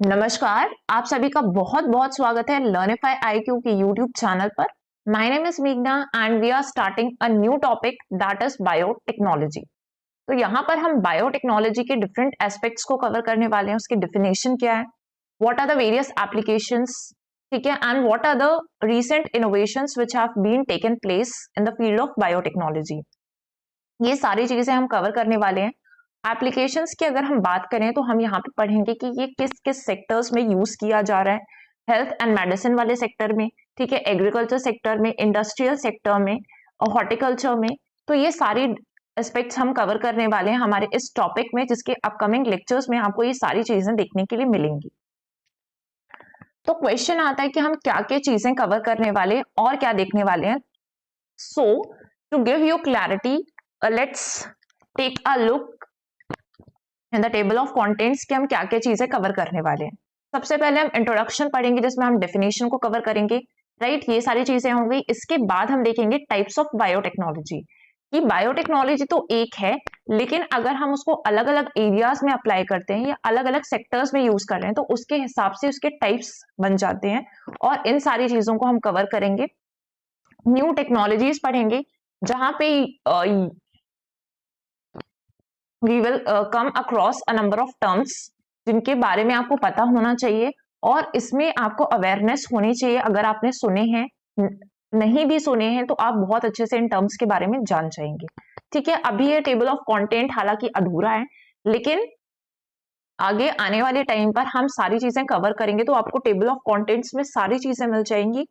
नमस्कार, आप सभी का बहुत बहुत स्वागत है लर्निफाई आईक्यू के यूट्यूब चैनल पर। माय नेम इज मेघना and we are starting a new topic that is biotechnology. तो यहाँ पर हम बायोटेक्नोलॉजी के डिफरेंट एस्पेक्ट्स को कवर करने वाले हैं। उसकी डेफिनेशन क्या है, what are the various applications, ठीक है, and what are the recent innovations which have been taken place in the field of biotechnology. ये सारी चीजें हम कवर करने वाले हैं। एप्लीकेशंस की अगर हम बात करें तो हम यहाँ पे पढ़ेंगे कि ये किस किस सेक्टर्स में यूज किया जा रहा है। हेल्थ एंड मेडिसिन वाले सेक्टर में, ठीक है, एग्रीकल्चर सेक्टर में, इंडस्ट्रियल सेक्टर में और हॉर्टिकल्चर में। तो ये सारी एस्पेक्ट्स हम कवर करने वाले हैं हमारे इस टॉपिक में, जिसके अपकमिंग लेक्चर्स में आपको ये सारी चीजें देखने के लिए मिलेंगी। तो क्वेश्चन आता है कि हम क्या क्या चीजें कवर करने वाले हैं और क्या देखने वाले हैं। So to give you clarity, let's take a look in the table of contents कि हम क्या क्या चीजें कवर करने वाले हैं। सबसे पहले हम इंट्रोडक्शन पढ़ेंगे जिसमें हम डेफिनेशन को कवर करेंगे, राइट, ये सारी चीजें हो गई। इसके बाद हम देखेंगे टाइप्स ऑफ बायोटेक्नोलॉजी। कि बायोटेक्नोलॉजी तो एक है, लेकिन अगर हम उसको अलग अलग एरियाज में अप्लाई करते हैं या अलग अलग सेक्टर्स में यूज कर रहे हैं तो उसके हिसाब से उसके टाइप्स बन जाते हैं, और इन सारी चीजों को हम कवर करेंगे। न्यू टेक्नोलॉजीज पढ़ेंगे जहां पे we will come across a number of terms जिनके बारे में आपको पता होना चाहिए, और इसमें आपको अवेयरनेस होनी चाहिए। अगर आपने सुने हैं, नहीं भी सुने हैं, तो आप बहुत अच्छे से इन टर्म्स के बारे में जान जाएंगे। ठीक है, अभी ये टेबल ऑफ कंटेंट हालांकि अधूरा है, लेकिन आगे आने वाले टाइम पर हम सारी चीजें कवर करेंगे तो आपको टेबल ऑफ कंटेंट्स में सारी चीजें मिल जाएंगी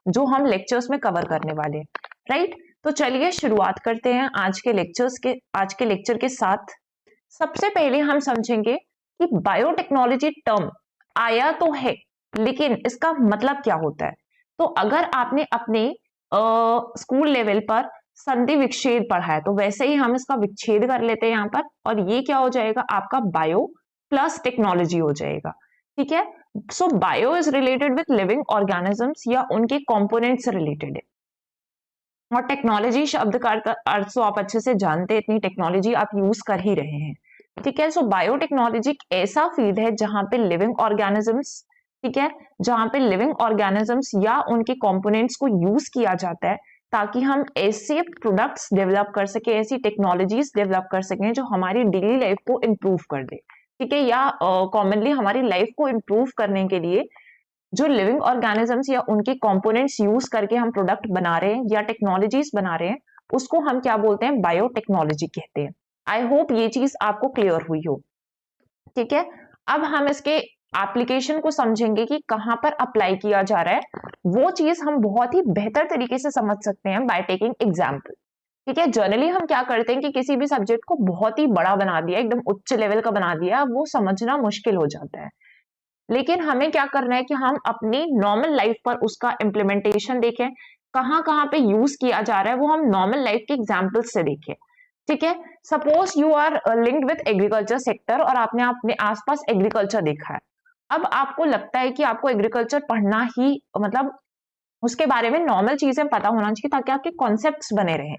जो हम लेक्चर्स में कवर करने वाले हैं, राइट। तो चलिए शुरुआत करते हैं आज के लेक्चर के साथ। सबसे पहले हम समझेंगे कि बायोटेक्नोलॉजी टर्म आया तो है, लेकिन इसका मतलब क्या होता है। तो अगर आपने अपने स्कूल लेवल पर संधि विच्छेद पढ़ा है तो वैसे ही हम इसका विच्छेद कर लेते हैं यहाँ पर, और ये क्या हो जाएगा, आपका बायो प्लस टेक्नोलॉजी हो जाएगा। ठीक है, so bio is related with living organisms या उनके कंपोनेंट से रिलेटेड है, और टेक्नोलॉजी शब्द का अर्थ तो आप अच्छे से जानते हैं, इतनी टेक्नोलॉजी आप यूज कर ही रहे हैं। ठीक है, सो बायोटेक्नोलॉजी एक ऐसा फील्ड है जहां पे लिविंग ऑर्गेनिजम्स, ठीक है, जहां पे लिविंग ऑर्गेनिजम्स या उनके कंपोनेंट्स को यूज किया जाता है ताकि हम ऐसे प्रोडक्ट्स डेवलप कर सके, ऐसी टेक्नोलॉजीज डेवलप कर सकें जो हमारी डेली लाइफ को इम्प्रूव कर दे। ठीक है, या कॉमनली हमारी लाइफ को इम्प्रूव करने के लिए जो लिविंग ऑर्गेनिजम्स या उनके कंपोनेंट्स यूज करके हम प्रोडक्ट बना रहे हैं या टेक्नोलॉजीज बना रहे हैं, उसको हम क्या बोलते हैं, बायोटेक्नोलॉजी कहते हैं। आई होप ये चीज आपको क्लियर हुई हो। ठीक है, अब हम इसके एप्लीकेशन को समझेंगे कि कहां पर अप्लाई किया जा रहा है। वो चीज हम बहुत ही बेहतर तरीके से समझ सकते हैं बाय टेकिंग एग्जाम्पल। ठीक है, जनरली हम क्या करते हैं कि किसी भी सब्जेक्ट को बहुत ही बड़ा बना दिया, एकदम उच्च लेवल का बना दिया, वो समझना मुश्किल हो जाता है। लेकिन हमें क्या करना है कि हम अपनी नॉर्मल लाइफ पर उसका इम्प्लीमेंटेशन देखें, कहां कहां पे यूज किया जा रहा है वो हम नॉर्मल लाइफ के एग्जाम्पल्स से देखें। ठीक है, suppose you are linked with agriculture sector और आपने अपने आसपास एग्रीकल्चर देखा है। अब आपको लगता है कि आपको एग्रीकल्चर पढ़ना ही, मतलब उसके बारे में नॉर्मल चीजें पता होना चाहिए ताकि आपके कॉन्सेप्ट्स बने रहे,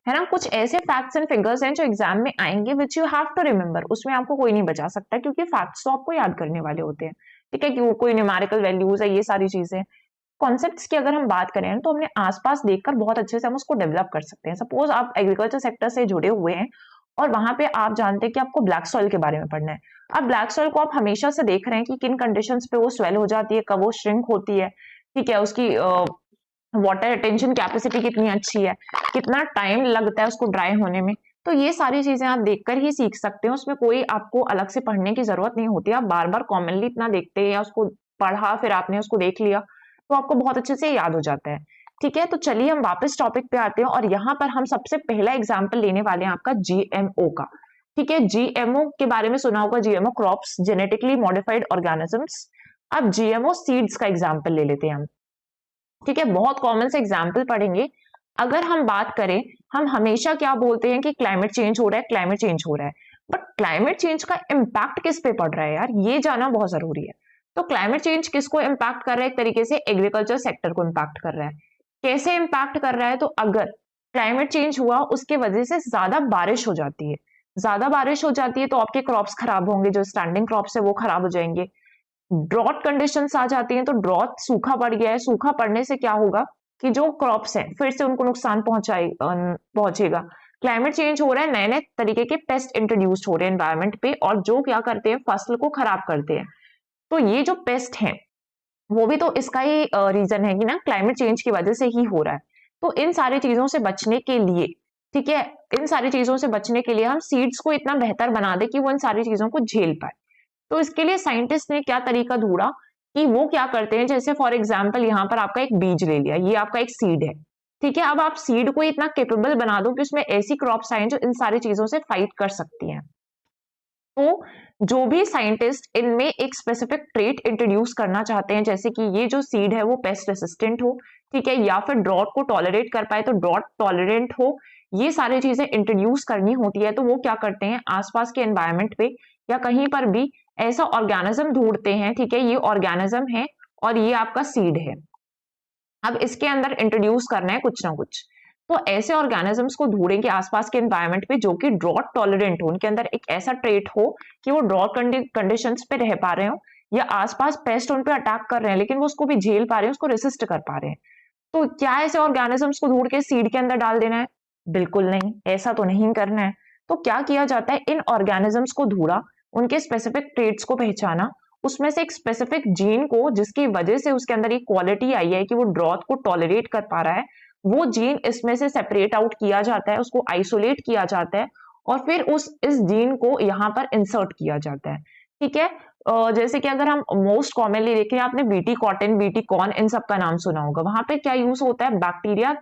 है ना। कुछ ऐसे फैक्ट्स एंड फिगर्स हैं जो एग्जाम में आएंगे which you have to remember, उसमें आपको कोई नहीं बचा सकता क्योंकि फैक्ट्स तो आपको याद करने वाले होते हैं। ठीक है, कि कोई न्यूमेरिकल वैल्यूज है, ये सारी चीजें। कॉन्सेप्ट्स की अगर हम बात करें तो हमने आसपास देखकर बहुत अच्छे से हम उसको डेवलप कर सकते हैं। सपोज आप एग्रीकल्चर सेक्टर से जुड़े हुए हैं और वहां पे आप जानते हैं कि आपको ब्लैक सॉइल के बारे में पढ़ना है। अब ब्लैक सॉइल को आप हमेशा से देख रहे हैं कि किन कंडीशंस पे वो स्वेल हो जाती है, कब वो श्रिंक होती है, ठीक है, उसकी वाटर रिटेंशन कैपेसिटी कितनी अच्छी है, कितना टाइम लगता है उसको ड्राई होने में। तो ये सारी चीजें आप देखकर ही सीख सकते हो, उसमें कोई आपको अलग से पढ़ने की जरूरत नहीं होती। आप बार बार कॉमनली इतना देखते हैं या उसको पढ़ा फिर आपने उसको देख लिया तो आपको बहुत अच्छे से याद हो जाता है। ठीक है, तो चलिए हम वापस टॉपिक पे आते हैं, और यहाँ पर हम सबसे पहला एग्जाम्पल लेने वाले हैं आपका जीएमओ का। ठीक है, जीएमओ के बारे में सुना होगा, GMO crops, genetically modified organisms. अब जीएमओ सीड्स का एग्जाम्पल ले लेते हैं हम। ठीक है, बहुत कॉमन से एग्जाम्पल पढ़ेंगे। अगर हम बात करें, हम हमेशा क्या बोलते हैं कि क्लाइमेट चेंज हो रहा है, क्लाइमेट चेंज हो रहा है, बट क्लाइमेट चेंज का इम्पैक्ट किस पे पड़ रहा है यार, ये जानना बहुत जरूरी है। तो क्लाइमेट चेंज किसको इम्पैक्ट कर रहा है, एक तरीके से एग्रीकल्चर सेक्टर को इम्पैक्ट कर रहा है। कैसे इम्पैक्ट कर रहा है, तो अगर क्लाइमेट चेंज हुआ उसके वजह से ज्यादा बारिश हो जाती है, ज्यादा बारिश हो जाती है तो आपके क्रॉप्स खराब होंगे, जो स्टैंडिंग क्रॉप्स है वो खराब हो जाएंगे। ड्रॉट कंडीशंस आ जाती हैं, तो ड्रॉट सूखा पड़ गया है, सूखा पड़ने से क्या होगा कि जो क्रॉप्स हैं फिर से उनको नुकसान पहुंचेगा। क्लाइमेट चेंज हो रहा है, नए नए तरीके के पेस्ट इंट्रोड्यूस हो रहे हैं एनवायरमेंट पे, और जो क्या करते हैं फसल को खराब करते हैं। तो ये जो पेस्ट हैं वो भी तो इसका ही रीजन है कि ना क्लाइमेट चेंज की वजह से ही हो रहा है। तो इन सारी चीजों से बचने के लिए, ठीक है, इन सारी चीजों से बचने के लिए हम सीड्स को इतना बेहतर बना दे कि वो इन सारी चीजों को झेल पाए। तो इसके लिए साइंटिस्ट ने क्या तरीका ढूंढा कि वो क्या करते हैं, जैसे फॉर एग्जाम्पल यहाँ पर आपका एक बीज ले लिया, ये आपका एक सीड है, ठीक है। अब आप सीड को इतना केपेबल बना दो कि उसमें ऐसी क्रॉप्स आए जो इन सारी चीजों से फाइट कर सकती हैं। तो जो भी साइंटिस्ट इनमें एक स्पेसिफिक ट्रेट इंट्रोड्यूस करना चाहते हैं, जैसे कि ये जो सीड है वो पेस्ट रेसिस्टेंट हो, ठीक है, या फिर ड्रॉट को टॉलरेट कर पाए तो ड्रॉट टॉलरेंट हो, ये सारी चीजें इंट्रोड्यूस करनी होती है। तो वो क्या करते हैं, आसपास के एनवायरमेंट पे या कहीं पर भी ऐसा ऑर्गेनिज्म ढूंढते हैं, ठीक है, ये ऑर्गेनिज्म है और ये आपका सीड है। अब इसके अंदर इंट्रोड्यूस करना है कुछ ना कुछ, तो ऐसे ऑर्गेनिजम्स को ढूंढेंगे आसपास के एनवायरमेंट पे जो कि ड्रॉट टॉलरेंट हो, उनके अंदर एक ऐसा ट्रेट हो कि वो ड्रॉट कंडीशंस पे रह पा रहे हो, या आसपास पेस्ट उन पे अटैक कर रहे हैं लेकिन वो उसको भी झेल पा रहे हैं, उसको रेसिस्ट कर पा रहे हैं। तो क्या ऐसे ऑर्गेनिजम्स को ढूंढ के सीड के अंदर डाल देना है? बिल्कुल नहीं, ऐसा तो नहीं करना है। तो क्या किया जाता है, इन ऑर्गेनिजम्स को ढूंढा, उनके स्पेसिफिक ट्रेट्स को पहचाना, उसमें से एक स्पेसिफिक जीन को जिसकी वजह से उसके अंदर ये क्वालिटी आई है कि वो ड्रॉथ को टॉलरेट कर पा रहा है, वो जीन इसमें से सेपरेट आउट किया जाता है, उसको आइसोलेट किया जाता है और फिर इस जीन को यहाँ पर इंसर्ट किया जाता है, ठीक है। जैसे कि अगर हम मोस्ट कॉमनली देखें, आपने बीटी कॉटन, बीटी कॉर्न, इन सब का नाम सुना होगा। वहां पे क्या यूज होता है, बैक्टीरिया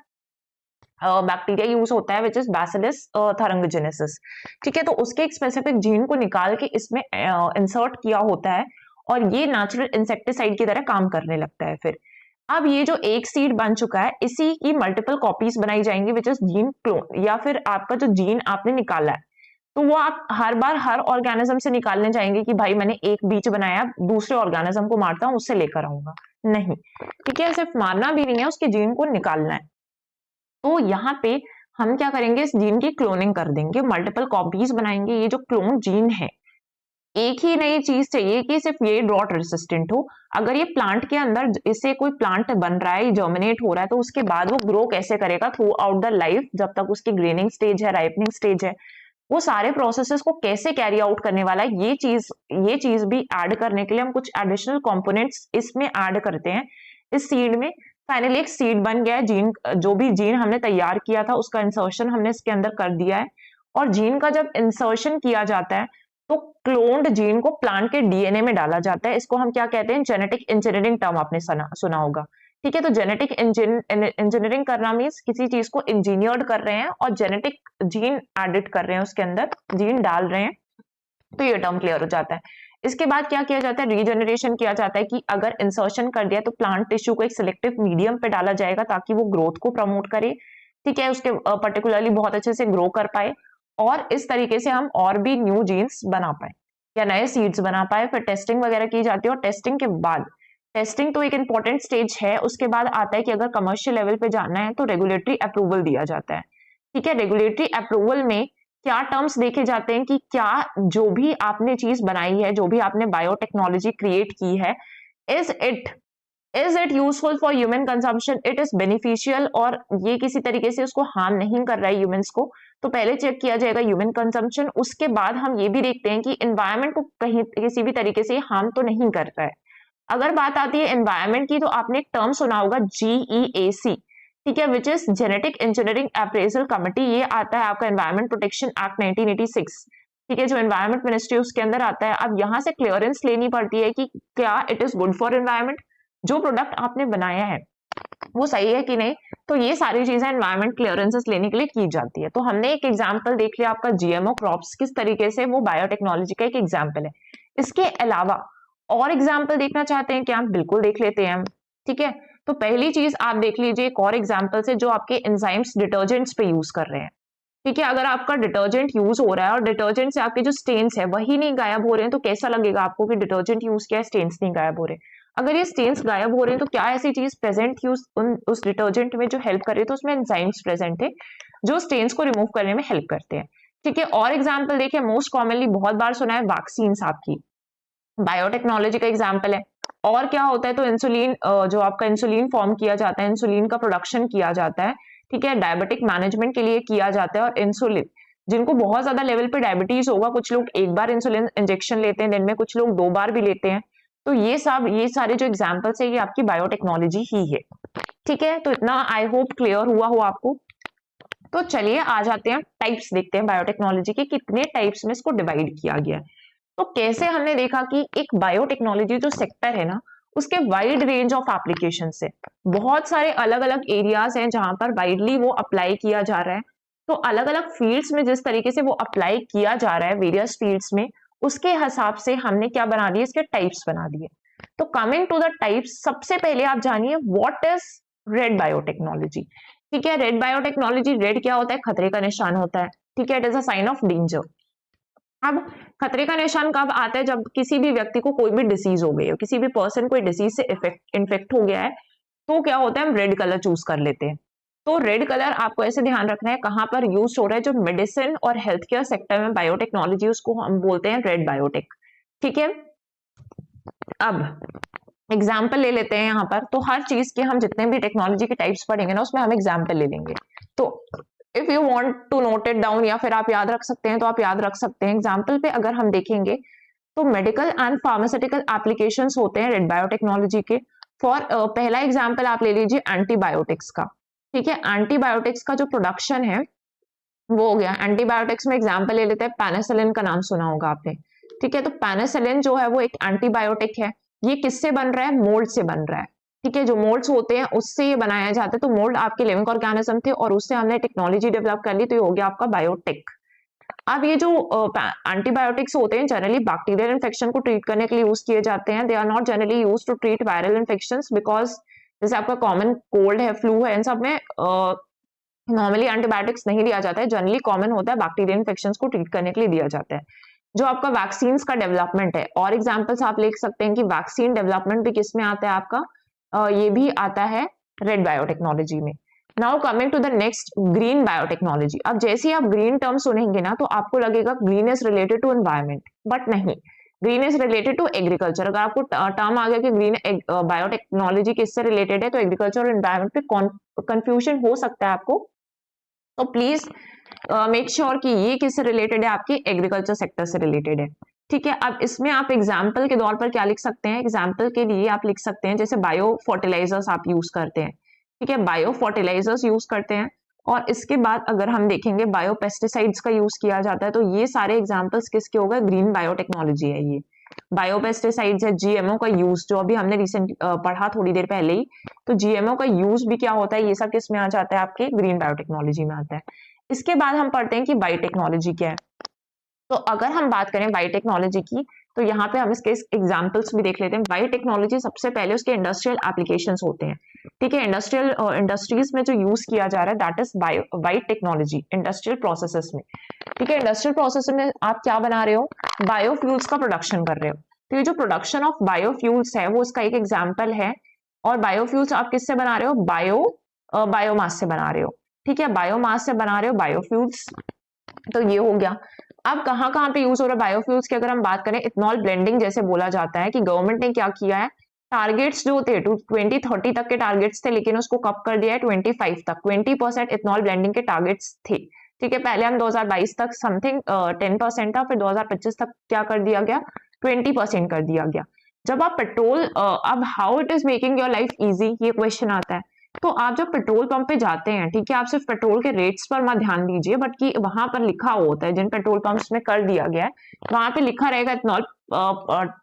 यूज होता है विच इज बैसिलस थरंगजेनेसिस, ठीक है। तो उसके एक स्पेसिफिक जीन को निकाल के इसमें इंसर्ट किया होता है और ये नेचुरल इंसेक्टिसाइड की तरह काम करने लगता है। फिर अब ये जो एक सीड बन चुका है, इसी की मल्टीपल कॉपीज बनाई जाएंगी विच इज जीन क्लोन, या फिर आपका जो जीन आपने निकाला है तो वो आप हर बार हर ऑर्गेनिज्म से निकालने जाएंगे कि भाई मैंने एक बीज बनाया, दूसरे ऑर्गेनिज्म को मारता हूं, उससे लेकर आऊंगा, नहीं, ठीक है। सिर्फ मारना भी नहीं है, उसके जीन को निकालना है। तो यहाँ पे हम क्या करेंगे, इस जीन की क्लोनिंग कर देंगे, मल्टीपल कॉपीज बनाएंगे। ये जो क्लोन जीन है, एक ही नई चीज चाहिए कि सिर्फ ये ड्रॉट रेसिस्टेंट हो। अगर ये प्लांट के अंदर, इससे कोई प्लांट बन रहा है, जर्मिनेट हो रहा है, तो उसके बाद वो ग्रो कैसे करेगा थ्रू आउट द लाइफ, जब तक उसकी ग्रेनिंग स्टेज है, राइपनिंग स्टेज है, वो सारे प्रोसेसेस को कैसे कैरी आउट करने वाला है, ये चीज भी ऐड करने के लिए हम कुछ एडिशनल कंपोनेंट्स इसमें ऐड करते हैं इस सीड में। फाइनली एक सीड बन गया है, जीन, जो भी जीन हमने तैयार किया था उसका इंसर्शन हमने इसके अंदर कर दिया है। और जीन का जब इंसर्शन किया जाता है तो क्लोन्ड जीन को प्लांट के डीएनए में डाला जाता है। इसको हम क्या कहते हैं, जेनेटिक इंजीनियरिंग टर्म आपने सुना होगा, ठीक है। तो जेनेटिक इंजीनियरिंग करना मीन्स किसी चीज को इंजीनियर्ड कर रहे हैं और जेनेटिक जीन एडिट कर रहे हैं, उसके अंदर जीन डाल रहे हैं, तो ये टर्म क्लियर हो जाता है। इसके बाद क्या किया जाता है, रीजनरेशन किया जाता है कि अगर इंसर्शन कर दिया तो प्लांट टिश्यू को एक सिलेक्टिव मीडियम पे डाला जाएगा ताकि वो ग्रोथ को प्रमोट करे, ठीक है, उसके पर्टिकुलरली बहुत अच्छे से ग्रो कर पाए, और इस तरीके से हम और भी न्यू जीन्स बना पाए या नए सीड्स बना पाए। फिर टेस्टिंग वगैरह की जाती है, और टेस्टिंग के बाद, टेस्टिंग तो एक इंपॉर्टेंट स्टेज है, उसके बाद आता है कि अगर कमर्शियल लेवल पे जाना है तो रेगुलेटरी अप्रूवल दिया जाता है, ठीक है। रेगुलेटरी अप्रूवल में क्या टर्म्स देखे जाते हैं कि क्या जो भी आपने चीज बनाई है, जो भी आपने बायोटेक्नोलॉजी क्रिएट की है, is it useful for human consumption, it is beneficial, और ये किसी तरीके से उसको हार्म नहीं कर रहा है ह्यूमंस को। तो पहले चेक किया जाएगा ह्यूमन कंजम्पशन, उसके बाद हम ये भी देखते हैं कि एनवायरमेंट को कहीं किसी भी तरीके से हार्म तो नहीं कर रहा है। अगर बात आती है एनवायरमेंट की, तो आपने एक टर्म सुना होगा GEAC, ठीक है, which is genetic engineering appraisal committee. ये आता है आपका एनवायरमेंट प्रोटेक्शन एक्ट 1986, ठीक है, जो एनवायरमेंट मिनिस्ट्री उसके अंदर आता है। अब यहाँ से क्लियरेंस लेनी पड़ती है कि क्या it is good for environment, जो प्रोडक्ट आपने बनाया है वो सही है कि नहीं। तो ये सारी चीजें एनवायरमेंट क्लियरेंसेस लेने के लिए की जाती है। तो हमने एक एग्जांपल देख लिया आपका GMO क्रॉप्स, किस तरीके से वो बायोटेक्नोलॉजी का एक एग्जांपल है। इसके अलावा और एग्जाम्पल देखना चाहते हैं क्या, बिल्कुल देख लेते हैं हम, ठीक है। तो पहली चीज आप देख लीजिए, एक और एग्जाम्पल से जो आपके एंजाइम्स डिटर्जेंट्स पे यूज कर रहे हैं, ठीक है। अगर आपका डिटर्जेंट यूज हो रहा है और डिटर्जेंट से आपके जो स्टेन्स है वही नहीं गायब हो रहे हैं, तो कैसा लगेगा आपको कि डिटर्जेंट यूज किया है, स्टेन्स नहीं गायब हो रहे। अगर ये स्टेन्स गायब हो रहे हैं तो क्या ऐसी चीज प्रेजेंट थी उस डिटर्जेंट में जो हेल्प कर रही है, तो उसमें एंजाइम्स प्रेजेंट थे जो स्टेन्स को रिमूव करने में हेल्प करते हैं, ठीक है। और एग्जाम्पल देखिए, मोस्ट कॉमनली बहुत बार सुना है वैक्सीन आपकी, बायोटेक्नोलॉजी का एग्जाम्पल है। और क्या होता है, तो इंसुलिन, जो आपका इंसुलिन फॉर्म किया जाता है, इंसुलिन का प्रोडक्शन किया जाता है, ठीक है, डायबिटिक मैनेजमेंट के लिए किया जाता है। और इंसुलिन, जिनको बहुत ज्यादा लेवल पे डायबिटीज होगा, कुछ लोग एक बार इंसुलिन इंजेक्शन लेते हैं दिन में, कुछ लोग 2 बार भी लेते हैं। तो ये सारे जो एग्जाम्पल्स है, ये आपकी बायोटेक्नोलॉजी ही है। ठीक है, तो इतना आई होप क्लियर हुआ हो आपको। तो चलिए आ जाते हैं, टाइप्स देखते हैं बायोटेक्नोलॉजी के, कितने टाइप्स में इसको डिवाइड किया गया है। तो कैसे हमने देखा कि एक बायोटेक्नोलॉजी जो सेक्टर है ना, उसके वाइड रेंज ऑफ एप्लीकेशन है, बहुत सारे अलग अलग एरियाज हैं जहां पर वाइडली वो अप्लाई किया जा रहा है। तो अलग अलग फील्ड्स में जिस तरीके से वो अप्लाई किया जा रहा है, वेरियस फील्ड्स में, उसके हिसाब से हमने क्या बना दिए, इसके टाइप्स बना दिए। तो कमिंग टू द टाइप्स, सबसे पहले आप जानिए व्हाट इज रेड बायोटेक्नोलॉजी। ठीक है, रेड बायोटेक्नोलॉजी, रेड क्या होता है, खतरे का निशान होता है। ठीक है, it is a sign of danger. अब खतरे का निशान कब आता है, जब किसी भी व्यक्ति को कोई भी डिसीज हो गई है, किसी भी पर्सन कोई डिसीज से इन्फेक्ट हो गया है, तो क्या होता है, हम रेड कलर चूज कर लेते हैं। तो रेड कलर आपको ऐसे ध्यान रखना है कहां पर यूज हो रहा है, जो मेडिसिन और हेल्थ केयर सेक्टर में बायोटेक्नोलॉजी, उसको हम बोलते हैं रेड बायोटेक। ठीक है, अब एग्जाम्पल ले लेते हैं यहाँ पर। तो हर चीज के हम जितने भी टेक्नोलॉजी के टाइप्स पढ़ेंगे ना, उसमें हम एग्जाम्पल ले लेंगे। तो if you want to note it down, या फिर आप याद रख सकते हैं तो आप याद रख सकते हैं। एग्जाम्पल पे अगर हम देखेंगे, तो मेडिकल एंड फार्मास्यूटिकल एप्लीकेशंस होते हैं रेड बायोटेक्नोलॉजी के। फॉर पहला एग्जाम्पल आप ले लीजिए एंटीबायोटिक्स का। ठीक है, एंटीबायोटिक्स का जो प्रोडक्शन है वो हो गया। एंटीबायोटिक्स में एग्जाम्पल ले लेते हैं, पेनिसिलिन का नाम सुना होगा आपने। ठीक है, तो पेनिसिलिन जो है वो एक एंटीबायोटिक है। ये किससे बन रहा है, मोल्ड से बन रहा है। ठीक है, जो मोल्ड्स होते हैं उससे ये बनाया जाता है। तो मोल्ड आपके लिविंग ऑर्गेनिज्म थे और उससे हमने टेक्नोलॉजी डेवलप कर ली, तो ये हो गया आपका बायोटेक। अब ये जो एंटीबायोटिक्स होते हैं, जनरली बैक्टीरियल इन्फेक्शन को ट्रीट करने के लिए यूज किए जाते हैं। They are not generally use to treat viral infections, because जैसे आपका कॉमन कोल्ड है, फ्लू है, इन सब में नॉर्मली एंटीबायोटिक्स नहीं दिया जाता है। जनरली कॉमन होता है बैक्टीरियल इन्फेक्शंस को ट्रीट करने के लिए दिया जाता है। जो आपका वैक्सीन का डेवलपमेंट है, और एग्जांपल्स आप लिख सकते हैं कि वैक्सीन डेवलपमेंट भी किस में आता है आपका, ये भी आता है रेड बायोटेक्नोलॉजी में। Now coming to the next, green biotechnology. अब जैसे ही आप ग्रीन टर्म सुनेंगे ना, तो आपको लगेगा green is related to environment, but नहीं, green is related to agriculture. अगर आपको टर्म आ गया कि ग्रीन बायोटेक्नोलॉजी किससे रिलेटेड है, तो एग्रीकल्चर और एनवायरमेंट पे कंफ्यूजन हो सकता है आपको। तो प्लीज मेक श्योर कि ये किससे रिलेटेड है, आपके एग्रीकल्चर सेक्टर से रिलेटेड है। ठीक है, अब इसमें आप एग्जाम्पल के तौर पर क्या लिख सकते हैं, एग्जाम्पल के लिए आप लिख सकते हैं जैसे बायो फर्टिलाइजर्स आप यूज करते हैं। ठीक है, बायो फर्टिलाइजर्स यूज करते हैं। और इसके बाद अगर हम देखेंगे, बायो पेस्टिसाइड्स का यूज किया जाता है। तो ये सारे एग्जाम्पल्स किसके हो गए, ग्रीन बायोटेक्नोलॉजी है ये। बायो पेस्टिसाइड्स है, जीएमओ का यूज, जो अभी हमने रिसेंट पढ़ा थोड़ी देर पहले ही, तो जीएमओ का यूज भी क्या होता है, ये सब किस में आ जाता है, आपके ग्रीन बायोटेक्नोलॉजी में आता है। इसके बाद हम पढ़ते हैं कि बायोटेक्नोलॉजी क्या है। तो अगर हम बात करें बायोटेक्नोलॉजी की, तो यहाँ पे हम इसके एग्जांपल्स भी देख लेते हैं। बायोटेक्नोलॉजी सबसे पहले उसके इंडस्ट्रियल एप्लीकेशंस होते हैं। ठीक है, इंडस्ट्रीज में जो यूज किया जा रहा है, that is biotechnology industrial processes में। ठीक है, इंडस्ट्रियल प्रोसेस में आप क्या बना रहे हो, बायोफ्यूल्स का प्रोडक्शन कर रहे हो। तो ये जो प्रोडक्शन ऑफ बायोफ्यूल्स है, वो इसका एक एग्जाम्पल है। और बायोफ्यूल्स आप किससे बना रहे हो, बायोमास से बना रहे हो। ठीक है, बायोमास से बना रहे हो बायोफ्यूल्स। तो ये हो गया। अब कहाँ कहाँ पे यूज हो रहा है बायोफ्यूल्स की, अगर हम बात करें, इथनॉल ब्लेंडिंग जैसे बोला जाता है कि गवर्नमेंट ने क्या किया है, टारगेट्स जो थे 2030 तक के टारगेट्स थे, लेकिन उसको कब कर दिया है 25 तक। 20% इथनॉल ब्लेंडिंग के टारगेट्स थे। ठीक है, पहले हम 2022 तक समथिंग 10% था, फिर 2025 तक क्या कर दिया गया, 20% कर दिया गया। जब आप पेट्रोल, अब how it is making your life easy, ये क्वेश्चन आता है। तो आप जब पेट्रोल पंप पे जाते हैं, ठीक है, आप सिर्फ पेट्रोल के रेट्स पर मत ध्यान दीजिए, बट कि वहां पर लिखा होता है, जिन पेट्रोल पंप्स में कर दिया गया है, वहां पे लिखा रहेगा इथनॉल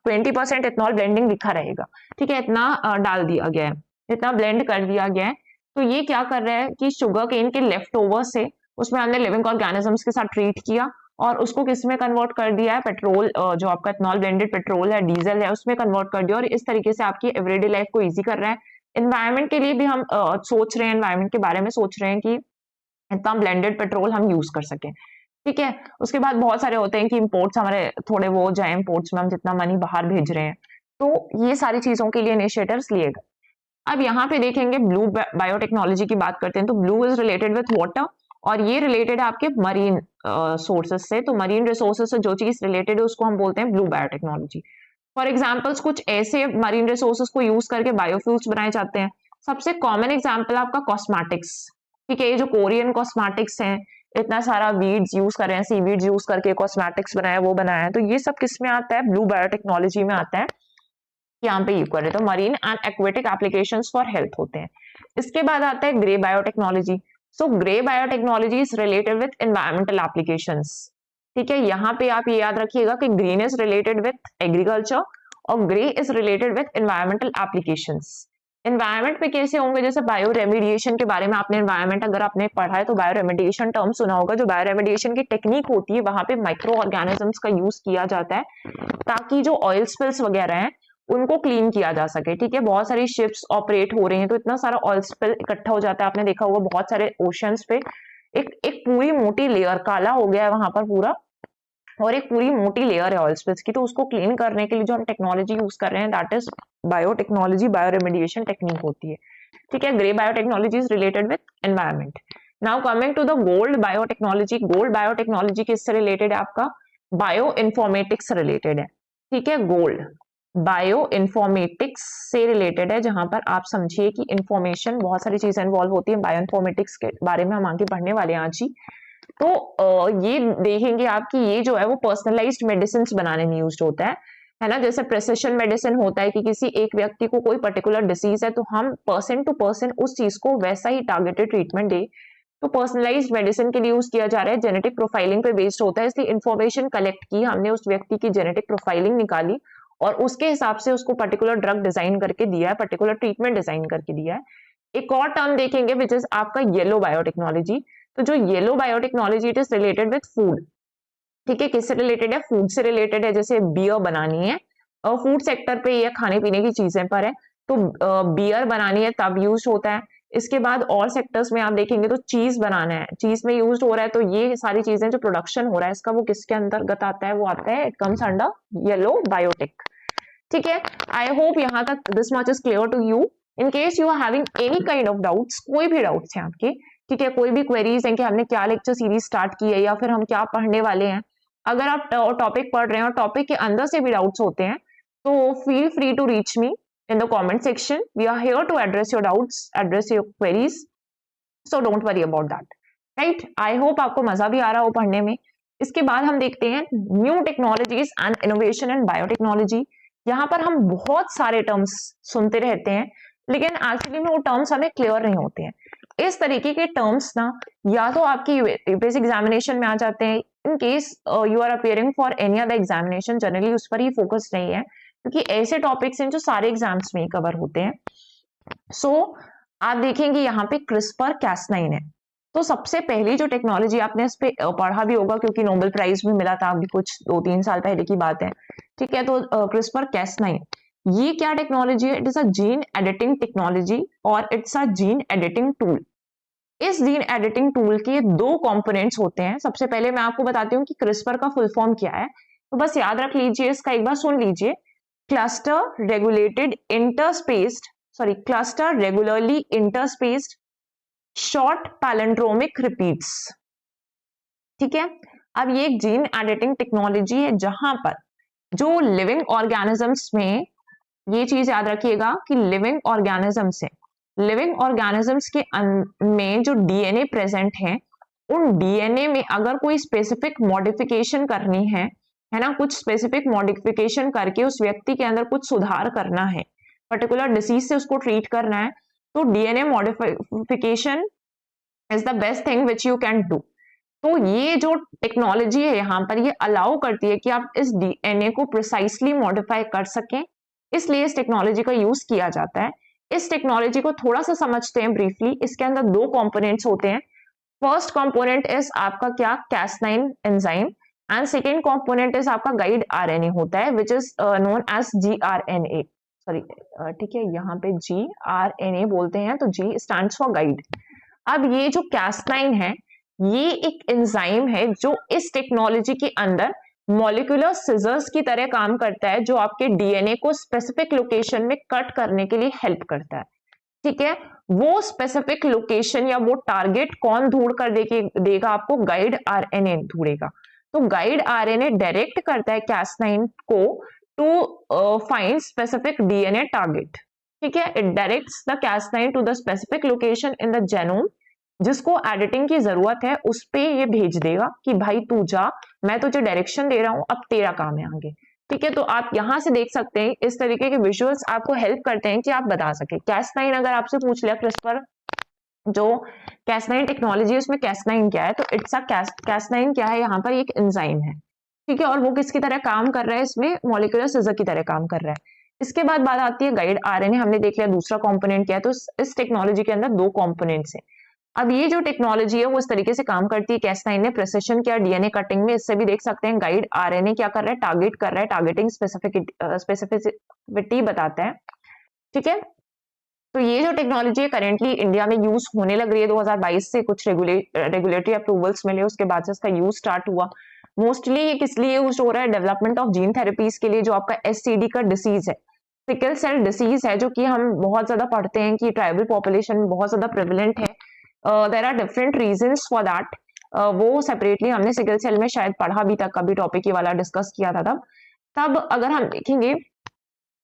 20% इथनॉल ब्लेंडिंग लिखा रहेगा। ठीक है, इतना डाल दिया गया है, इतना ब्लेंड कर दिया गया है। तो ये क्या कर रहा है कि शुगर केन के लेफ्ट ओवर से उसमें हमने लिविंग ऑर्गेनिजम्स के साथ ट्रीट किया, और उसको किस में कन्वर्ट कर दिया है, पेट्रोल, जो आपका इथनॉल ब्लेंडेड पेट्रोल है, डीजल है, उसमें कन्वर्ट कर दिया। और इस तरीके से आपकी एवरीडे लाइफ को ईजी कर रहा है। एनवायरनमेंट के लिए भी हम सोच रहे हैं, एनवायरनमेंट के बारे में सोच रहे हैं कि इतना ब्लेंडेड पेट्रोल हम यूज कर सकें। ठीक है, उसके बाद बहुत सारे होते हैं कि इंपोर्ट्स हमारे थोड़े वो जाए, इंपोर्ट्स में हम जितना मनी बाहर भेज रहे हैं। तो ये सारी चीजों के लिए इनिशिएटिव्स लिए गए। अब यहाँ पे देखेंगे ब्लू बायोटेक्नोलॉजी की बात करते हैं। तो blue is related with water, और ये रिलेटेड है आपके मरीन सोर्सेज से। तो मरीन रिसोर्सेज से जो चीज रिलेटेड है उसको हम बोलते हैं ब्लू बायोटेक्नोलॉजी। फॉर एग्जाम्पल्स कुछ ऐसे मरीन रिसोर्सेज को यूज करके बायोफ्यूल्स बनाए जाते हैं। सबसे कॉमन एग्जाम्पल आपका कॉस्मेटिक्स, ठीक है, ये जो कोरियन कॉस्मेटिक्स हैं, इतना सारा वीड्स यूज कर रहे हैं, सी वीड्स यूज करके कॉस्मेटिक्स बनाया, वो बनाया है, तो ये सब किस में आता है, ब्लू बायोटेक्नोलॉजी में आता है, यहाँ पे यूज कर रहे हैं। तो marine and aquatic applications for health होते हैं। इसके बाद आता है grey biotechnology. So grey biotechnology is related with environmental applications, ठीक है। यहाँ पे आप ये याद रखिएगा कि green is related with agriculture और grey is related with environmental applications. Environment पे कैसे होंगे, जैसे बायो रेमिडिएशन के बारे में आपने एनवायरमेंट अगर आपने पढ़ा है तो बायो रेमिडिएशन टर्म सुना होगा। जो बायो रेमिडिएशन की टेक्निक होती है वहां पे माइक्रो ऑर्गेनिजम्स का यूज किया जाता है ताकि जो ऑयल स्पिल्स वगैरह हैं उनको क्लीन किया जा सके, ठीक है। बहुत सारी शिप्स ऑपरेट हो रही हैं तो इतना सारा ऑयल स्पिल इकट्ठा हो जाता है, आपने देखा होगा बहुत सारे ओशंस पे एक पूरी मोटी लेयर काला हो गया है वहां पर पूरा, और एक पूरी मोटी लेयर है ऑयल स्पिल्स की, तो उसको क्लीन करने के लिए जो हम टेक्नोलॉजी यूज कर रहे हैं that is biotechnology, bioremediation technique होती है, ठीक है। Grey biotechnology is related with environment. Now coming to the gold biotechnology. Gold biotechnology किससे रिलेटेड है, आपका बायो इन्फॉर्मेटिक्स से रिलेटेड है, ठीक है। गोल्ड बायो इन्फॉर्मेटिक्स से रिलेटेड है, जहां पर आप समझिए कि इंफॉर्मेशन, बहुत सारी चीजें इन्वॉल्व होती है। बायो इन्फॉर्मेटिक्स के बारे में हम आगे पढ़ने वाले हैं आज ही। तो ये देखेंगे आपकी ये जो है वो पर्सनलाइज्ड मेडिसिन बनाने में यूज होता है ना। जैसे प्रिसिशन मेडिसिन होता है कि किसी एक व्यक्ति को कोई पर्टिकुलर डिसीज है तो हम पर्सन टू पर्सन उस चीज को वैसा ही टारगेटेड ट्रीटमेंट दे, तो पर्सनलाइज्ड मेडिसिन के लिए यूज किया जा रहा है। जेनेटिक प्रोफाइलिंग पे बेस्ड होता है, इसलिए इंफॉर्मेशन कलेक्ट की हमने, उस व्यक्ति की जेनेटिक प्रोफाइलिंग निकाली और उसके हिसाब से उसको पर्टिकुलर ड्रग डिजाइन करके दिया है, पर्टिकुलर ट्रीटमेंट डिजाइन करके दिया है। एक और टर्म देखेंगे विच इज आपका येलो बायोटेक्नोलॉजी। तो जो yellow biotechnology it is related with food, ठीक है। किससे रिलेटेड है, फूड से रिलेटेड है। जैसे बियर बनानी है, फूड सेक्टर पे या खाने पीने की चीजें पर है, तो बियर बनानी है तब यूज होता है। इसके बाद और सेक्टर्स में आप देखेंगे तो चीज बनाना है, चीज में यूज हो रहा है, तो ये सारी चीजें जो प्रोडक्शन हो रहा है इसका वो किसके अंतर्गत आता है, वो आता है, it comes under yellow biotech, ठीक है। आई होप यहाँ तक this much is clear to you. In case you are having any kind of doubts, कोई भी डाउट्स हैं आपके, ठीक है, कोई भी क्वेरीज हैं कि हमने क्या लेक्चर सीरीज स्टार्ट की है या फिर हम क्या पढ़ने वाले हैं, अगर आप टॉपिक पढ़ रहे हैं और टॉपिक के अंदर से भी डाउट्स होते हैं तो feel free to reach me in the comment section. We are here to address your doubts, address your queries, so don't worry about that, right? I hope आपको मजा भी आ रहा हो पढ़ने में। इसके बाद हम देखते हैं new technologies and innovation and biotechnology. यहाँ पर हम बहुत सारे टर्म्स सुनते रहते हैं लेकिन एक्चुअली में वो टर्म्स हमें क्लियर नहीं होते हैं। इस तरीके के टर्म्स ना या तो आपकी बेसिक एग्जामिनेशन में आ जाते हैं, in case you are appearing for any other examination generally उस पर ही फोकस नहीं है, क्योंकि ऐसे टॉपिक्स हैं जो सारे एग्जाम्स में ही कवर होते हैं। सो आप देखेंगे यहाँ पे क्रिस्पर कैस9 है। तो सबसे पहली जो टेक्नोलॉजी आपने इस पे पढ़ा भी होगा क्योंकि नोबेल प्राइज भी मिला था अभी कुछ 2-3 साल पहले की बात है, ठीक है। तो क्रिस्पर कैस9 ये क्या टेक्नोलॉजी है, it is a gene editing technology और it's a gene editing tool. इस जीन एडिटिंग टूल के दो कंपोनेंट्स होते हैं। सबसे पहले मैं आपको बताती हूँ कि क्रिस्पर का फुल फॉर्म क्या है, तो बस याद रख लीजिए, इसका एक बार सुन लीजिए। Cluster regularly interspaced short palindromic repeats, ठीक है। अब ये एक जीन एडिटिंग टेक्नोलॉजी है जहां पर जो लिविंग ऑर्गेनिजम्स में, ये चीज याद रखिएगा कि लिविंग ऑर्गेनिजम्स के में जो डीएनए प्रेजेंट है, उन डीएनए में अगर कोई स्पेसिफिक मॉडिफिकेशन करनी है ना, कुछ स्पेसिफिक मॉडिफिकेशन करके उस व्यक्ति के अंदर कुछ सुधार करना है, पर्टिकुलर डिसीज से उसको ट्रीट करना है, तो DNA modification is the best thing which you can do. तो ये जो टेक्नोलॉजी है यहाँ पर ये अलाउ करती है कि आप इस डीएनए को प्रिसाइसली मॉडिफाई कर सकें, इसलिए इस टेक्नोलॉजी का यूज किया जाता है। इस टेक्नोलॉजी को थोड़ा सा समझते हैं ब्रीफली। इसके अंदर दो कंपोनेंट्स होते हैं। फर्स्ट कंपोनेंट इज आपका क्या, कैस9 enzyme, and second component is आपका गाइड आरएनए होता है which is known as gRNA, sorry, ठीक है, यहाँ पे जीआरएनए बोलते हैं, तो जी स्टैंड्स फॉर गाइड। अब ये जो कैस9 है ये एक एंजाइम है जो इस टेक्नोलॉजी के अंदर मॉलिक्यूलर सिजर्स की तरह काम करता है, जो आपके डीएनए को स्पेसिफिक लोकेशन में कट करने के लिए हेल्प करता है, ठीक है। वो स्पेसिफिक लोकेशन या वो टारगेट कौन ढूंढ कर देगा आपको, गाइड आरएनए ढूंढेगा। तो गाइड आरएनए डायरेक्ट करता है कैस9 को to find specific DNA target. ठीक है, it directs the Cas9 to the specific location in the genome, जिसको एडिटिंग की जरूरत है उस पे ये भेज देगा कि भाई तू जा, मैं तुझे डायरेक्शन दे रहा हूं, अब तेरा काम है आगे। ठीक है, तो आप यहां से देख सकते हैं इस तरीके के विजुअल्स आपको हेल्प करते हैं कि आप बता सके। Cas9 अगर आपसे पूछ लिया क्रिस्पर जो Cas9 टेक्नोलॉजी है उसमें Cas9 क्या है, तो इट्स अ Cas9 क्या है, यहाँ पर एक एंजाइम है। ठीक है, और वो किसकी तरह काम कर रहा है, इसमें मॉलिक्यूलर सीजर की तरह काम कर रहा है। इसके बाद बात आती है गाइड आरएनए, हमने देख लिया दूसरा कंपोनेंट क्या है। तो इस टेक्नोलॉजी के अंदर दो कंपोनेंट्स हैं। अब ये जो टेक्नोलॉजी है वो इस तरीके से काम करती है। Cas9 ने प्रिसिशन किया डीएनए कटिंग में, इससे भी देख सकते हैं गाइड आरएनए क्या कर रहा है, टारगेट कर रहा है, टारगेटिंग स्पेसिफिसिटी बताता है। ठीक है, तो ये जो टेक्नोलॉजी है करेंटली इंडिया में यूज होने लग रही है। 2022 से कुछ रेगुलेटरी अप्रूवल्स मिले, उसके बाद से इसका यूज स्टार्ट हुआ। मोस्टली ये किस लिए यूज हो रहा है, डेवलपमेंट ऑफ जीन थेरेपीज के लिए। जो आपका एससीडी का डिसीज है, सिकल सेल डिसीज है, जो कि हम बहुत ज्यादा पढ़ते हैं कि ट्राइबल पॉपुलेशन में बहुत ज्यादा प्रेवलेंट है। There are different reasons for that. वो सेपरेटली हमने सिकल सेल में शायद पढ़ा भी था, कभी टॉपिक ये वाला डिस्कस किया था तब अगर हम देखेंगे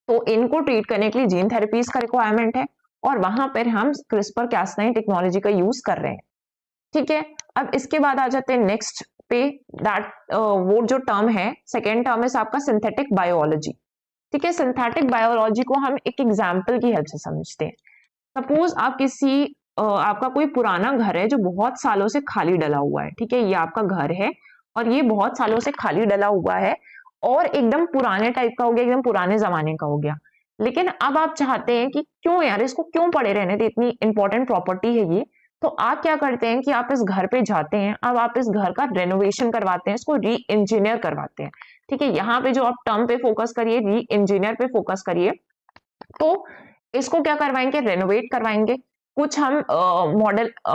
तो इनको ट्रीट करने के लिए जीन थेरेपीज का रिक्वायरमेंट है, और वहां पर हम क्रिस्पर Cas9 टेक्नोलॉजी का यूज कर रहे हैं। ठीक है, अब इसके बाद आ जाते हैं नेक्स्ट पे, दैट वो जो टर्म है, सेकेंड टर्म है आपका सिंथेटिक बायोलॉजी। ठीक है, सिंथेटिक बायोलॉजी को हम एक एग्जाम्पल की हेल्प से समझते हैं। सपोज आप किसी आपका कोई पुराना घर है जो बहुत सालों से खाली डला हुआ है। ठीक है, ये आपका घर है और ये बहुत सालों से खाली डला हुआ है और एकदम पुराने टाइप का हो गया, एकदम पुराने जमाने का हो गया। लेकिन अब आप चाहते हैं कि क्यों यार इसको क्यों पड़े रहने दे, इतनी इंपॉर्टेंट प्रॉपर्टी है ये। तो आप क्या करते हैं कि आप इस घर पे जाते हैं, अब आप इस घर का रेनोवेशन करवाते हैं, इसको री इंजीनियर करवाते हैं। ठीक है, यहाँ पे जो आप टर्म पे फोकस करिए, री इंजीनियर पे फोकस करिए। तो इसको क्या करवाएंगे, रेनोवेट करवाएंगे। कुछ हम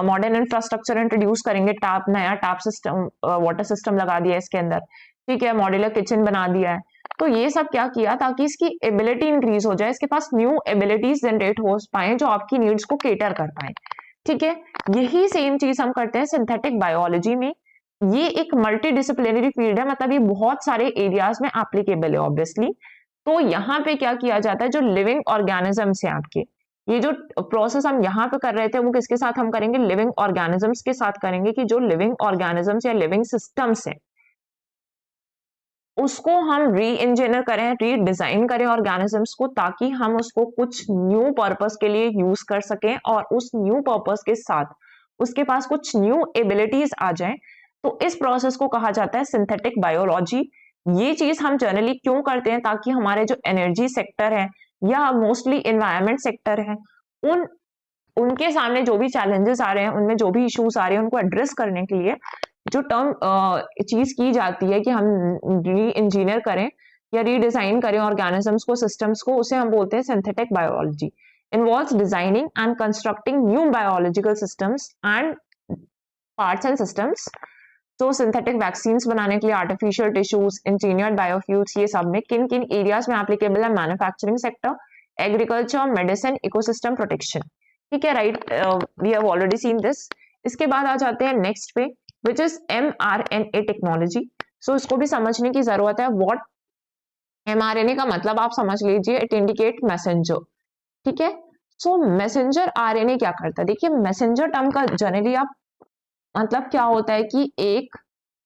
मॉडर्न इंफ्रास्ट्रक्चर इंट्रोड्यूस करेंगे, नया टैप सिस्टम, वाटर सिस्टम लगा दिया इसके अंदर। ठीक है, मॉड्यूलर किचन बना दिया है। तो ये सब क्या किया ताकि इसकी एबिलिटी इंक्रीज हो जाए, इसके पास न्यू एबिलिटीज जनरेट हो पाए जो आपकी नीड्स को केटर कर पाए। ठीक है, यही सेम चीज हम करते हैं सिंथेटिक बायोलॉजी में। ये एक मल्टी डिसिप्लिनरी फील्ड है, मतलब ये बहुत सारे एरियाज में एप्लीकेबल है ऑब्वियसली। तो यहाँ पे क्या किया जाता है, जो लिविंग ऑर्गेनिजम्स है आपके, ये जो प्रोसेस हम यहाँ पे कर रहे थे वो किसके साथ हम करेंगे, लिविंग ऑर्गेनिजम्स के साथ करेंगे। कि जो लिविंग ऑर्गेनिजम्स या लिविंग सिस्टम्स है उसको हम री इंजीनियर करें, री डिजाइन करें ऑर्गेनिजम्स को, ताकि हम उसको कुछ न्यू पर्पस के लिए यूज कर सकें और उस न्यू पर्पस के साथ उसके पास कुछ न्यू एबिलिटीज आ जाएं। तो इस प्रोसेस को कहा जाता है सिंथेटिक बायोलॉजी। ये चीज हम जनरली क्यों करते हैं, ताकि हमारे जो एनर्जी सेक्टर है या मोस्टली एनवायरमेंट सेक्टर है, उनके सामने जो भी चैलेंजेस आ रहे हैं, उनमें जो भी इश्यूज आ रहे हैं, उनको एड्रेस करने के लिए जो टर्म चीज की जाती है कि हम री इंजीनियर करें या रीडिजाइन करें ऑर्गेनिजम्स को, सिस्टम्स को, उसे हम बोलते हैं synthetic biology. Involves designing and constructing new biological systems and parts and systems. तो सिंथेटिक वैक्सीन बनाने के लिए आर्टिफिशियल टिश्यूज, इंजीनियर्ड बायोफ्यूल्स, ये सब में किन किन एरियाज में एप्लीकेबल है, manufacturing sector, agriculture, medicine, ecosystem protection. ठीक है, right, we have already seen this. इसके बाद आ जाते हैं नेक्स्ट पे, which is mRNA technology. So इसको भी समझने की जरूरत है। व्हाट mRNA का मतलब आप समझ लीजिए, इट इंडिकेट मैसेंजर। ठीक है, सो मैसेंजर आरएनए क्या करता है, देखिए मैसेंजर टर्म का जनरली आप मतलब क्या होता है कि एक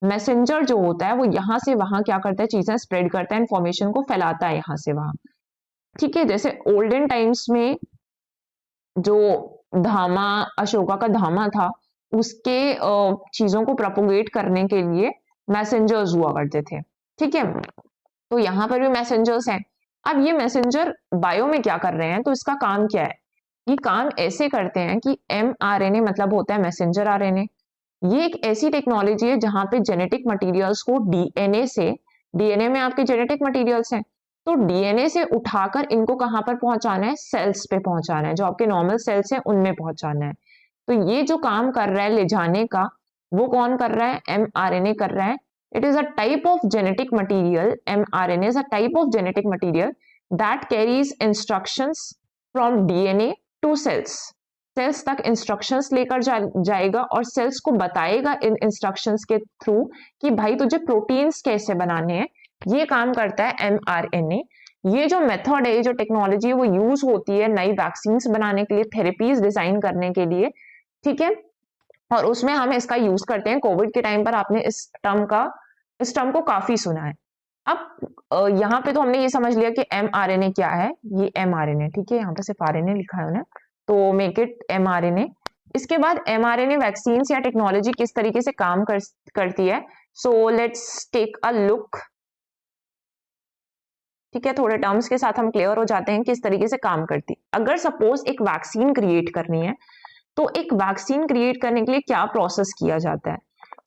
मैसेंजर जो होता है वो यहां से वहां क्या करता है, चीजें स्प्रेड करता है, इंफॉर्मेशन को फैलाता है यहां से वहां। ठीक है, जैसे ओल्डन टाइम्स में जो धामा, अशोका का धामा था, उसके चीजों को प्रोपोगेट करने के लिए मैसेंजर्स हुआ करते थे। ठीक है, तो यहाँ पर भी मैसेंजर्स हैं। अब ये मैसेंजर बायो में क्या कर रहे हैं, तो इसका काम क्या है, ये काम ऐसे करते हैं कि mRNA मतलब होता है मैसेंजर आरएनए। ये एक ऐसी टेक्नोलॉजी है जहां पे जेनेटिक मटेरियल्स को डीएनए से, डीएनए में आपके जेनेटिक मटेरियल्स हैं, तो डीएनए से उठाकर इनको कहां पर पहुंचाना है, सेल्स पे पहुंचाना है, जो आपके नॉर्मल सेल्स हैं उनमें पहुंचाना है। तो ये जो काम कर रहा है ले जाने का, वो कौन कर रहा है, mRNA कर रहा है। It is a type of genetic material, mRNA is a type of genetic material that carries instructions from DNA to cells. Cells तक इंस्ट्रक्शंस लेकर जाएगा और सेल्स को बताएगा इन इंस्ट्रक्शंस के थ्रू कि भाई तुझे प्रोटीन्स कैसे बनाने हैं, ये काम करता है mRNA। ये जो मेथड है, ये जो टेक्नोलॉजी है, वो यूज होती है नई वैक्सीन बनाने के लिए, थेरेपीज डिजाइन करने के लिए, ठीक है। और उसमें हम इसका यूज करते हैं। कोविड के टाइम पर आपने इस टर्म को काफी सुना है। अब यहाँ पे तो हमने ये समझ लिया कि mRNA क्या है। ये mRNA, ठीक है, यहाँ पे सिर्फ RNA लिखा है उन्हें, तो मेक इट mRNA। इसके बाद mRNA वैक्सीन या टेक्नोलॉजी किस तरीके से काम करती है। So let's take a look, ठीक है। थोड़े टर्म्स के साथ हम क्लियर हो जाते हैं किस तरीके से काम करती है। अगर सपोज एक वैक्सीन क्रिएट करनी है, तो एक वैक्सीन क्रिएट करने के लिए क्या प्रोसेस किया जाता है।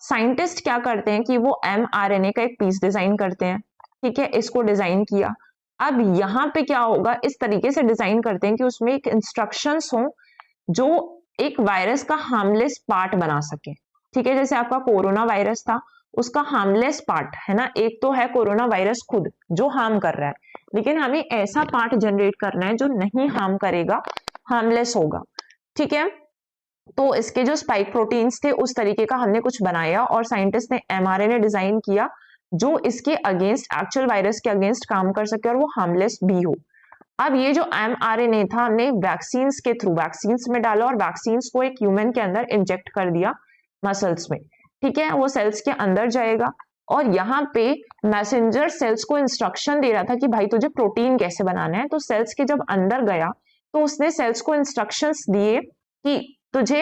साइंटिस्ट क्या करते हैं कि वो mRNA का एक पीस डिजाइन करते हैं, ठीक है। इसको डिजाइन किया, अब यहाँ पे क्या होगा, इस तरीके से डिजाइन करते हैं कि उसमें एक इंस्ट्रक्शंस हो जो एक वायरस का हार्मलेस पार्ट बना सके, ठीक है। जैसे आपका कोरोना वायरस था, उसका हार्मलेस पार्ट है ना, एक तो है कोरोना वायरस खुद जो हार्म कर रहा है, लेकिन हमें ऐसा पार्ट जनरेट करना है जो नहीं हार्म करेगा, हार्मलेस होगा, ठीक है। तो इसके जो स्पाइक प्रोटीन्स थे उस तरीके का हमने कुछ बनाया और साइंटिस्ट ने mRNA डिजाइन किया जो इसके अगेंस्ट, एक्चुअल वायरस के अगेंस्ट काम कर सके और वो हार्मलेस भी हो। अब ये जो mRNA था, हमने वैक्सीन के थ्रू वैक्सीन में डाला और वैक्सीन को एक ह्यूमन के अंदर इंजेक्ट कर दिया मसल्स में, ठीक है। वो सेल्स के अंदर जाएगा और यहाँ पे मैसेंजर सेल्स को इंस्ट्रक्शन दे रहा था कि भाई तुझे प्रोटीन कैसे बनाना है। तो सेल्स के जब अंदर गया तो उसने सेल्स को इंस्ट्रक्शंस दिए कि तुझे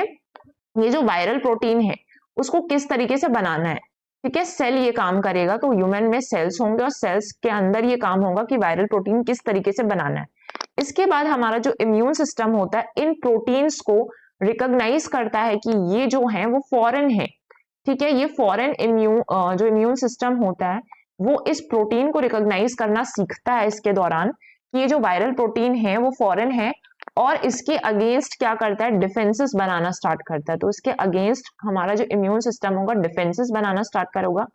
ये जो वायरल प्रोटीन है उसको किस तरीके से बनाना है, ठीक है। सेल ये काम करेगा, तो ह्यूमन में सेल्स होंगे और सेल्स के अंदर ये काम होगा कि वायरल प्रोटीन किस तरीके से बनाना है। इसके बाद हमारा जो इम्यून सिस्टम होता है इन प्रोटीन्स को रिकॉग्नाइज करता है कि ये जो है वो फॉरेन है, ठीक है। ये फॉरेन जो इम्यून सिस्टम होता है वो इस प्रोटीन को रिकॉग्नाइज करना सीखता है इसके दौरान कि ये जो वायरल प्रोटीन है वो फॉरेन है और इसके अगेंस्ट क्या करता है, डिफेंसेस बनाना स्टार्ट करता है। तो इसके अगेंस्ट हमारा जो इम्यून सिस्टम होगा डिफेंसेस बनाना स्टार्ट करेगा।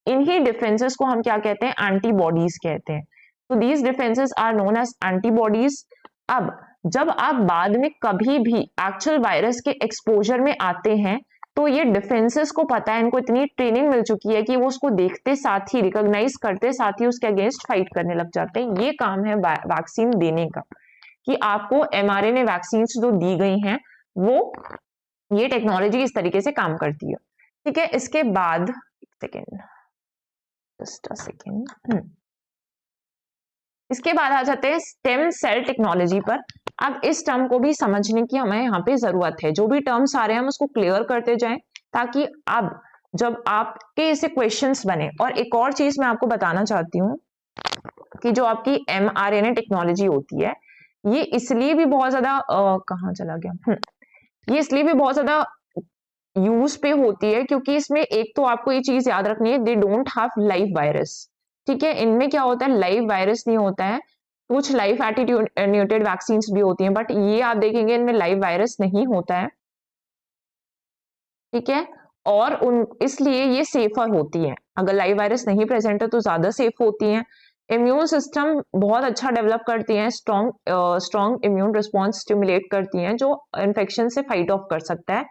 इन्हीं डिफेंसेस को हम क्या कहते हैं, एंटीबॉडीज कहते हैं। तो these defences are known as antibodies. अब जब आप बाद में कभी भी एक्चुअल वायरस के एक्सपोजर में आते हैं तो ये डिफेंसेस को पता है, इनको इतनी ट्रेनिंग मिल चुकी है कि वो उसको देखते साथ ही, रिकॉग्नाइज करते साथ ही उसके अगेंस्ट फाइट करने लग जाते हैं। ये काम है वैक्सीन देने का, कि आपको mRNA वैक्सीन जो दी गई हैं वो, ये टेक्नोलॉजी इस तरीके से काम करती है, ठीक है। इसके बाद इसके बाद आ जाते हैं स्टेम सेल टेक्नोलॉजी पर। अब इस टर्म को भी समझने की हमें यहाँ पे जरूरत है। जो भी टर्म्स आ रहे हैं हम उसको क्लियर करते जाएं ताकि अब जब आपके ऐसे क्वेश्चंस बने। और एक और चीज मैं आपको बताना चाहती हूँ कि जो आपकी mRNA टेक्नोलॉजी होती है ये इसलिए भी बहुत ज्यादा कहाँ चला गया, ये इसलिए भी बहुत ज्यादा यूज पे होती है क्योंकि इसमें एक तो आपको ये चीज याद रखनी है, they don't have live virus, ठीक है। इनमें क्या होता है, लाइव वायरस नहीं होता है, कुछ लाइव एटीन्यूएटेड वैक्सीन भी होती हैं, बट ये आप देखेंगे इनमें लाइव वायरस नहीं होता है, ठीक है। और इसलिए ये सेफर होती है। अगर लाइव वायरस नहीं प्रेजेंट है तो ज्यादा सेफ होती हैं। इम्यून सिस्टम बहुत अच्छा डेवलप करती हैं, स्ट्रॉन्ग इम्यून रिस्पॉन्स स्टिमुलेट करती हैं जो इन्फेक्शन से फाइट ऑफ कर सकता है।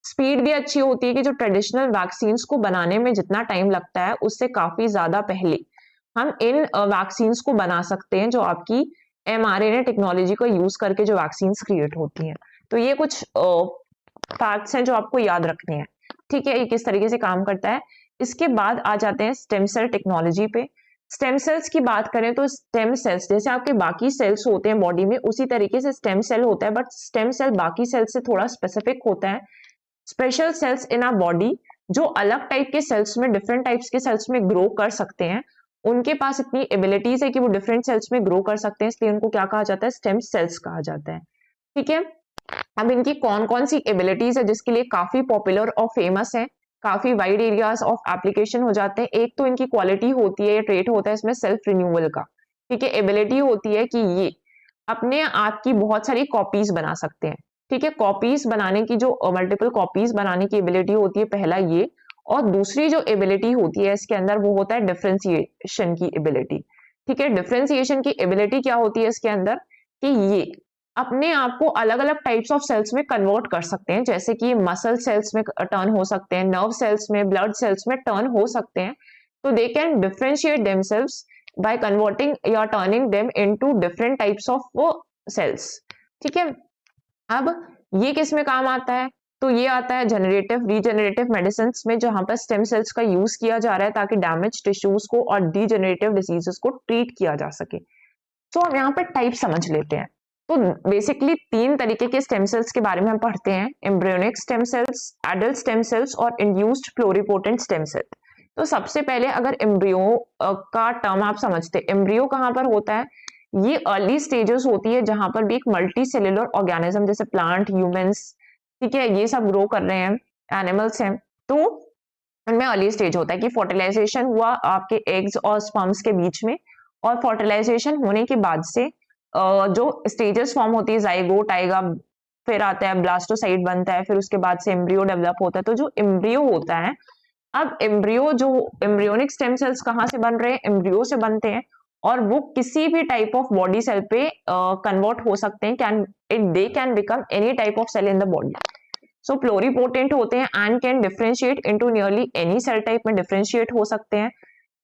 स्पीड भी अच्छी होती है कि जो ट्रेडिशनल वैक्सीन को बनाने में जितना टाइम लगता है उससे काफी ज्यादा पहले हम इन वैक्सीन को बना सकते हैं जो आपकी mRNA टेक्नोलॉजी को यूज करके जो वैक्सीन क्रिएट होती हैं। तो ये कुछ फैक्ट्स हैं जो आपको याद रखने हैं, ठीक है, ये किस तरीके से काम करता है। इसके बाद आ जाते हैं स्टेम सेल टेक्नोलॉजी पे। स्टेम सेल्स की बात करें तो स्टेम सेल्स जैसे आपके बाकी सेल्स होते हैं बॉडी में उसी तरीके से स्टेम सेल होता है, बट स्टेम सेल बाकी सेल से थोड़ा स्पेसिफिक होता है। Special cells in our body जो अलग टाइप के सेल्स में, डिफरेंट टाइप्स के सेल्स में ग्रो कर सकते हैं, उनके पास इतनी एबिलिटीज है कि वो डिफरेंट सेल्स में ग्रो कर सकते हैं, इसलिए उनको क्या कहा जाता है, स्टेम सेल्स कहा जाता है, ठीक है। अब इनकी कौन कौन सी एबिलिटीज है जिसके लिए काफी पॉपुलर और फेमस है, काफी वाइड एरियाज ऑफ एप्लीकेशन हो जाते हैं। एक तो इनकी क्वालिटी होती है या ट्रेट होता है इसमें सेल्फ रिन्यूअल का, ठीक है। एबिलिटी होती है कि ये अपने आप की बहुत सारी कॉपीज बना सकते हैं, ठीक है। कॉपीज बनाने की जो मल्टीपल कॉपीज बनाने की एबिलिटी होती है पहला ये, और दूसरी जो एबिलिटी होती है इसके अंदर वो होता है डिफरेंशिएशन की एबिलिटी, ठीक है। डिफरेंशिएशन की एबिलिटी क्या होती है इसके अंदर कि ये अपने आप को अलग अलग टाइप्स ऑफ सेल्स में कन्वर्ट कर सकते हैं, जैसे कि मसल सेल्स में टर्न हो सकते हैं, नर्व सेल्स में, ब्लड सेल्स में टर्न हो सकते हैं, तो they can differentiate themselves by converting या turning them into different types of cells. ठीक है, अब ये किस में काम आता है? तो ये आता है जनरेटिव रीजनरेटिव मेडिसिन में, जहां पर स्टेम सेल्स का यूज किया जा रहा है ताकि डैमेज टिश्यूज को और डीजेनरेटिव डिजीजेस को ट्रीट किया जा सके। तो हम यहाँ पे टाइप समझ लेते हैं। तो बेसिकली 3 तरीके के स्टेम सेल्स के बारे में हम पढ़ते हैं, embryonic stem cells, adult stem cells और इंड्यूस्ड प्लोरिपोटेंट स्टेम सेल। तो सबसे पहले अगर एम्ब्रियो का टर्म आप समझते हैं, एम्ब्रियो कहाँ पर होता है? ये अर्ली स्टेजेस होती है जहां पर भी एक मल्टी सेल्युलर ऑर्गेनिज्म जैसे प्लांट, ह्यूमंस, ठीक है, ये सब ग्रो कर रहे हैं, एनिमल्स हैं, तो उनमें अर्ली स्टेज होता है कि फर्टिलाइजेशन हुआ आपके एग्स और स्पर्म्स के बीच में, और फर्टिलाइजेशन होने के बाद से जो स्टेजेस फॉर्म होती है, जाइगोट आएगा, फिर आता है ब्लास्टोसाइट बनता है, फिर उसके बाद से एम्ब्रियो डेवलप होता है। तो जो एम्ब्रियो होता है, अब एम्ब्रियो जो एम्ब्रियोनिक स्टेम सेल्स कहाँ से बन रहे हैं? एम्ब्रियो से बनते हैं, और वो किसी भी टाइप ऑफ बॉडी सेल पे कन्वर्ट हो सकते हैं, they can become any type of cell in the body. So pluripotent होते हैं and can differentiate into nearly any cell type में डिफरेंशिएट हो सकते हैं,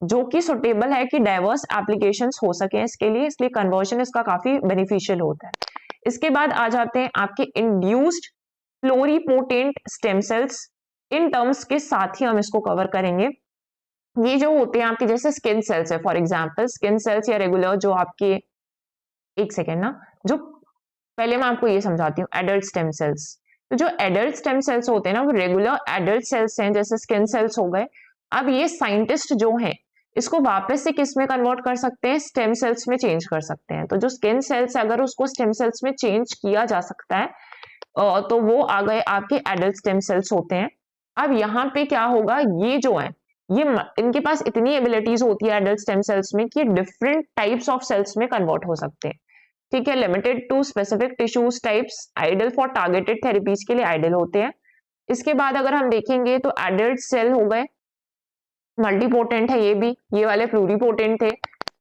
जो कि सुटेबल है कि डाइवर्स एप्लीकेशंस हो सके इसके लिए, इसलिए कन्वर्जन इसका काफी बेनिफिशियल होता है। इसके बाद आ जाते हैं आपके इंड्यूस्ड प्लोरिपोटेंट स्टेम सेल्स। इन टर्म्स के साथ ही हम इसको कवर करेंगे। ये जो होते हैं आपके जैसे स्किन सेल्स है, फॉर एग्जांपल स्किन सेल्स या रेगुलर जो आपके, एक सेकेंड ना, जो पहले मैं आपको ये समझाती हूँ, एडल्ट स्टेम सेल्स। तो जो एडल्ट स्टेम सेल्स होते हैं ना, वो रेगुलर एडल्ट सेल्स हैं, जैसे स्किन सेल्स हो गए। अब ये साइंटिस्ट जो हैं, इसको वापस से किस में कन्वर्ट कर सकते हैं? स्टेम सेल्स में चेंज कर सकते हैं। तो जो स्किन सेल्स है, अगर उसको स्टेम सेल्स में चेंज किया जा सकता है, तो वो आ गए आपके एडल्ट स्टेम सेल्स होते हैं। अब यहाँ पे क्या होगा, ये जो है, ये इनके पास इतनी एबिलिटीज होती है एडल्ट स्टेम सेल्स में कि डिफरेंट टाइप्स ऑफ सेल्स में कन्वर्ट हो सकते हैं। ठीक है, limited to specific tissues types, ideal for targeted therapies के लिए आइडल होते हैं। इसके बाद अगर हम देखेंगे तो एडल्ट सेल हो गए, मल्टीपोटेंट है ये भी, ये वाले प्लूरीपोटेंट थे।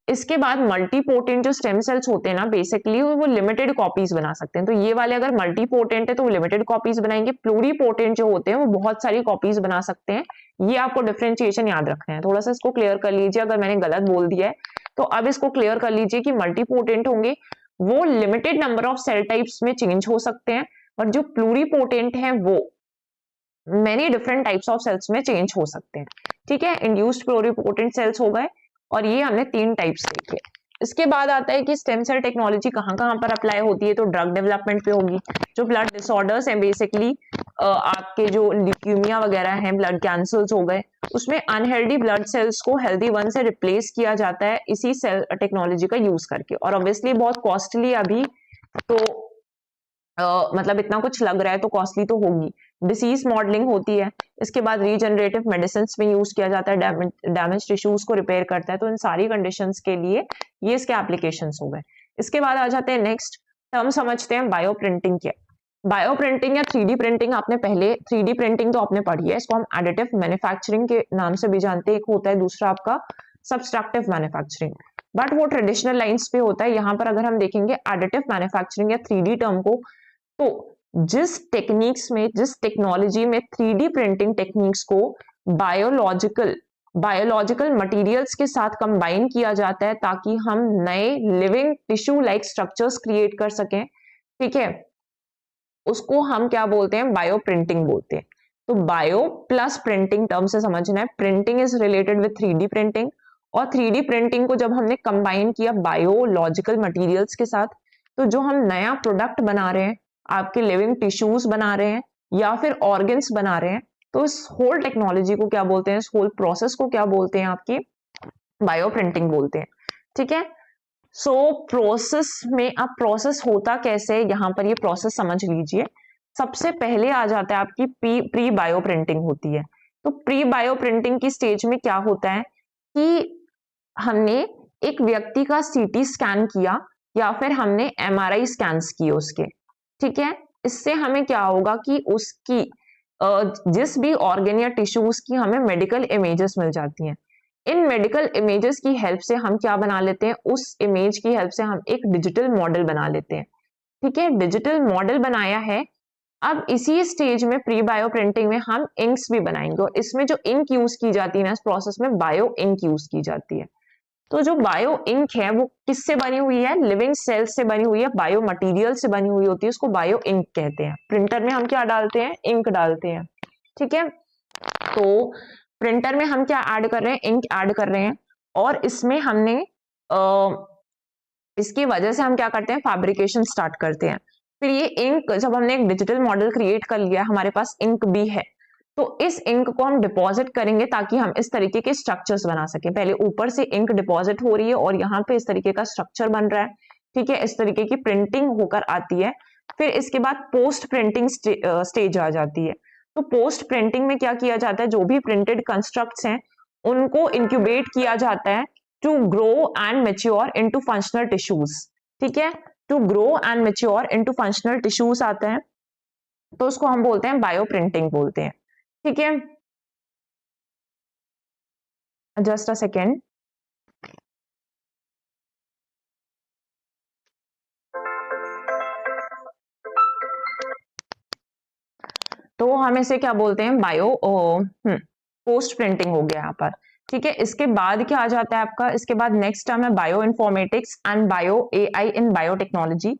इसके बाद मल्टीपोटेंट जो स्टेम सेल्स होते हैं ना, बेसिकली वो लिमिटेड कॉपीज बना सकते हैं। तो ये वाले अगर मल्टीपोटेंट है तो वो लिमिटेड कॉपीज बनाएंगे, प्लूरीपोटेंट जो होते हैं वो बहुत सारी कॉपीज बना सकते हैं। ये आपको डिफरेंशिएशन याद रखना है, थोड़ा सा इसको क्लियर कर लीजिए, अगर मैंने गलत बोल दिया है तो अब इसको क्लियर कर लीजिए कि मल्टीपोटेंट होंगे वो limited number of cell types में चेंज हो सकते हैं, और जो प्लूरीपोटेंट है वो many different types of cells में चेंज हो सकते हैं। ठीक है, इंड्यूस्ड प्लूरीपोटेंट सेल्स हो गए, और ये हमने 3 टाइप्स देखे। इसके बाद आता है कि स्टेम सेल टेक्नोलॉजी कहाँ कहाँ पर अप्लाई होती है, तो ड्रग डेवलपमेंट पे होगी। जो ब्लड डिसऑर्डर्स हैं, बेसिकली आपके जो ल्यूकीमिया वगैरह हैं, ब्लड कैंसर्स हो गए, उसमें अनहेल्दी ब्लड सेल्स को हेल्दी वन से रिप्लेस किया जाता है इसी सेल टेक्नोलॉजी का यूज करके। और ऑब्वियसली बहुत कॉस्टली अभी तो मतलब इतना कुछ लग रहा है तो कॉस्टली तो होगी। डिसीज मॉडलिंग होती है, इसके बाद रीजनरेटिव मेडिसिन में यूज किया जाता है, डैमेज टिश्यूज को रिपेयर करता है। तो इन सारी कंडीशंस के लिए ये इसके एप्लीकेशंस हो गए। इसके बाद आ जाते हैं नेक्स्ट टर्म समझते हैं, बायो प्रिंटिंग क्या। बायो प्रिंटिंग या 3D प्रिंटिंग आपने पहले, 3D प्रिंटिंग तो आपने पढ़ी है, इसको हम एडिटिव मैन्युफैक्चरिंग के नाम से भी जानते हैं। एक होता है दूसरा आपका सब्सट्रैक्टिव मैन्युफैक्चरिंग, बट वो ट्रेडिशनल लाइंस पे होता है। यहाँ पर अगर हम देखेंगे एडिटिव मैन्युफैक्चरिंग या 3D टर्म को, तो जिस टेक्निक्स में, जिस टेक्नोलॉजी में 3D प्रिंटिंग टेक्निक्स को बायोलॉजिकल मटेरियल्स के साथ कंबाइन किया जाता है ताकि हम नए living tissue like structures create कर सकें, ठीक है, उसको हम क्या बोलते हैं? बायो प्रिंटिंग बोलते हैं। तो बायो प्लस प्रिंटिंग टर्म से समझना है, printing is related with 3D printing, और 3D प्रिंटिंग को जब हमने कंबाइन किया बायोलॉजिकल मटेरियल्स के साथ, तो जो हम नया प्रोडक्ट बना रहे हैं, आपके लिविंग टिश्यूज बना रहे हैं या फिर ऑर्गन्स बना रहे हैं, तो इस होल टेक्नोलॉजी को क्या बोलते हैं, इस होल प्रोसेस को क्या बोलते हैं? आपकी बायो प्रिंटिंग बोलते हैं। ठीक है, सो प्रोसेस में, अब प्रोसेस होता कैसे, यहाँ पर ये प्रोसेस समझ लीजिए। सबसे पहले आ जाता है आपकी प्री बायो प्रिंटिंग होती है। तो प्री बायो प्रिंटिंग की स्टेज में क्या होता है कि हमने एक व्यक्ति का CT स्कैन किया या फिर हमने MRI स्कैन्स किए उसके, ठीक है। इससे हमें क्या होगा कि उसकी जिस भी ऑर्गन या टिश्यूज की हमें मेडिकल इमेजेस मिल जाती हैं। इन मेडिकल इमेजेस की हेल्प से हम क्या बना लेते हैं, उस इमेज की हेल्प से हम एक डिजिटल मॉडल बना लेते हैं। ठीक है, डिजिटल मॉडल बनाया है अब इसी स्टेज में प्री बायो प्रिंटिंग में हम इंक्स भी बनाएंगे, और इसमें जो इंक यूज की जाती है ना इस प्रोसेस में, बायो इंक यूज की जाती है। तो जो बायो इंक है वो किससे बनी हुई है? लिविंग सेल से बनी हुई है, बायो मटेरियल से बनी हुई होती है, उसको बायो इंक कहते हैं। प्रिंटर में हम क्या डालते हैं? इंक डालते हैं, ठीक है। तो प्रिंटर में हम क्या ऐड कर रहे हैं? इंक ऐड कर रहे हैं, और इसमें हमने इसकी वजह से हम क्या करते हैं? फैब्रिकेशन स्टार्ट करते हैं। फिर ये इंक, जब हमने एक डिजिटल मॉडल क्रिएट कर लिया, हमारे पास इंक भी है, तो इस इंक को हम डिपॉजिट करेंगे ताकि हम इस तरीके के स्ट्रक्चर्स बना सकें। पहले ऊपर से इंक डिपॉजिट हो रही है और यहाँ पे इस तरीके का स्ट्रक्चर बन रहा है, ठीक है। इस तरीके की प्रिंटिंग होकर आती है। फिर इसके बाद पोस्ट प्रिंटिंग स्टेज आ जाती है। तो पोस्ट प्रिंटिंग में क्या किया जाता है? जो भी प्रिंटेड कंस्ट्रक्ट्स हैं उनको इंक्यूबेट किया जाता है to grow and mature into functional tissues, ठीक है। To grow and mature into functional tissues आता है, तो उसको हम बोलते हैं बायो प्रिंटिंग बोलते हैं, ठीक है। Just a second. तो हम इसे क्या बोलते हैं? बायो पोस्ट प्रिंटिंग हो गया यहाँ पर, ठीक है। इसके बाद क्या आ जाता है आपका? इसके बाद नेक्स्ट टर्म है bio informatics and bio AI in biotechnology.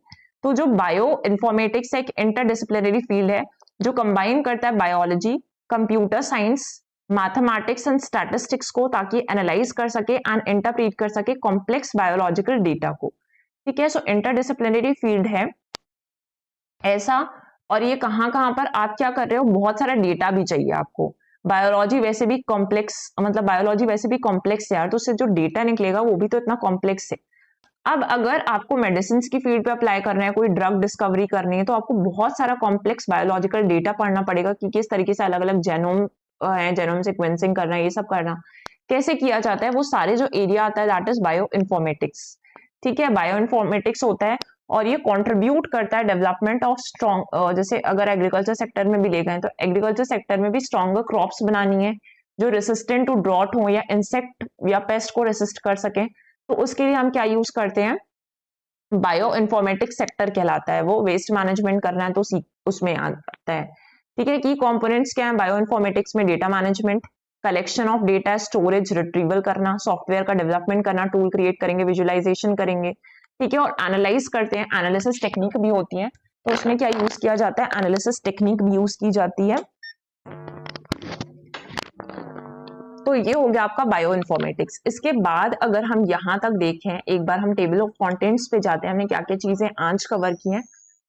तो जो बायो इन्फॉर्मेटिक्स एक इंटरडिसिप्लिनरी फील्ड है जो कंबाइन करता है biology, computer science, mathematics and statistics को, ताकि एनालाइज कर सके एंड इंटरप्रीट कर सके कॉम्प्लेक्स बायोलॉजिकल डेटा को, ठीक है। सो इंटरडिसिप्लिनरी फील्ड है ऐसा। और ये कहाँ कहाँ पर आप क्या कर रहे हो? बहुत सारा डेटा भी चाहिए आपको। बायोलॉजी वैसे भी कॉम्प्लेक्स, मतलब बायोलॉजी वैसे भी कॉम्प्लेक्स है यार, तो उससे जो डेटा निकलेगा वो भी तो इतना कॉम्प्लेक्स है। अब अगर आपको मेडिसिन की फील्ड पे अप्लाई करना है, कोई ड्रग डिस्कवरी करनी है, तो आपको बहुत सारा कॉम्प्लेक्स बायोलॉजिकल डेटा पढ़ना पड़ेगा कि किस तरीके से अलग अलग जेनोम है, जेनोम सिक्वेंसिंग करना है, ये सब करना कैसे किया जाता है, वो सारे जो एरिया आता है दैट इज बायो इन्फॉर्मेटिक्स, ठीक है। बायो इन्फॉर्मेटिक्स होता है और ये कंट्रीब्यूट करता है डेवलपमेंट ऑफ स्ट्रॉन्ग, जैसे अगर एग्रीकल्चर सेक्टर में भी ले गए तो एग्रीकल्चर सेक्टर में भी स्ट्रॉन्गर क्रॉप्स बनानी है जो रेसिस्टेंट टू ड्रॉट हो या इंसेक्ट या पेस्ट को रेसिस्ट कर सके, तो उसके लिए हम क्या यूज करते हैं? बायो इन्फॉर्मेटिक्स सेक्टर कहलाता है वो। वेस्ट मैनेजमेंट करना है तो उसमें आता है, ठीक है। की कंपोनेंट्स क्या है बायो इन्फॉर्मेटिक्स में? Data management, collection of data, storage, retrieval करना, सॉफ्टवेयर का डेवलपमेंट करना, टूल क्रिएट करेंगे, विजुअलाइजेशन करेंगे, ठीक है। और एनालाइज करते हैं, एनालिसिस टेक्निक भी होती है, तो उसमें क्या यूज किया जाता है? एनालिसिस टेक्निक भी यूज की जाती है। तो ये हो गया आपका बायो इन्फॉर्मेटिक्स। इसके बाद अगर हम यहाँ तक देखें, एक बार हम टेबल ऑफ कंटेंट्स पे जाते हैं, हमने क्या क्या चीजें आज कवर की हैं,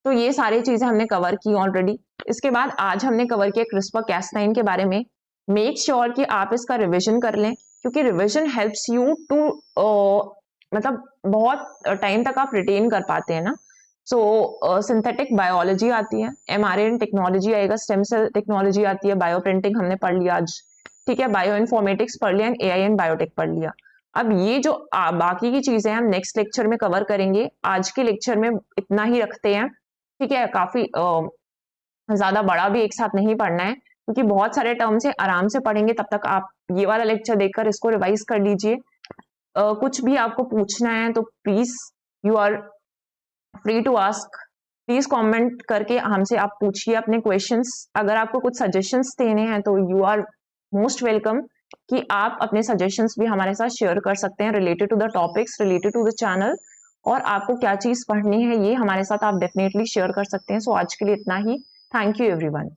तो ये सारी चीजें हमने कवर की ऑलरेडी। इसके बाद आज हमने कवर किया CRISPR-Cas9 के बारे में। मेक श्योर कि आप इसका रिविजन कर लें, क्योंकि रिविजन हेल्प्स यू टू मतलब बहुत टाइम तक आप रिटेन कर पाते हैं ना। सो सिंथेटिक बायोलॉजी आती है, mRNA टेक्नोलॉजी आएगा, स्टेम सेल टेक्नोलॉजी आती है, बायो प्रिंटिंग हमने पढ़ लिया आज, ठीक है। बायो इन्फॉर्मेटिक्स पढ़ लिया, एआई एंड बायोटेक पढ़ लिया। अब ये जो बाकी की चीजें हम नेक्स्ट लेक्चर में कवर करेंगे, आज के लेक्चर में इतना ही रखते हैं, ठीक है। काफी ज्यादा बड़ा भी एक साथ नहीं पढ़ना है, क्योंकि बहुत सारे टर्म्स है, आराम से पढ़ेंगे। तब तक आप ये वाला लेक्चर देखकर इसको रिवाइज कर लीजिए। कुछ भी आपको पूछना है तो please you are free to ask, please comment करके हमसे आप पूछिए अपने क्वेश्चंस। अगर आपको कुछ सजेशंस देने हैं तो यू आर मोस्ट वेलकम कि आप अपने सजेशंस भी हमारे साथ शेयर कर सकते हैं related to the topics, related to the channel, और आपको क्या चीज पढ़नी है ये हमारे साथ आप डेफिनेटली शेयर कर सकते हैं। सो आज के लिए इतना ही। Thank you everyone.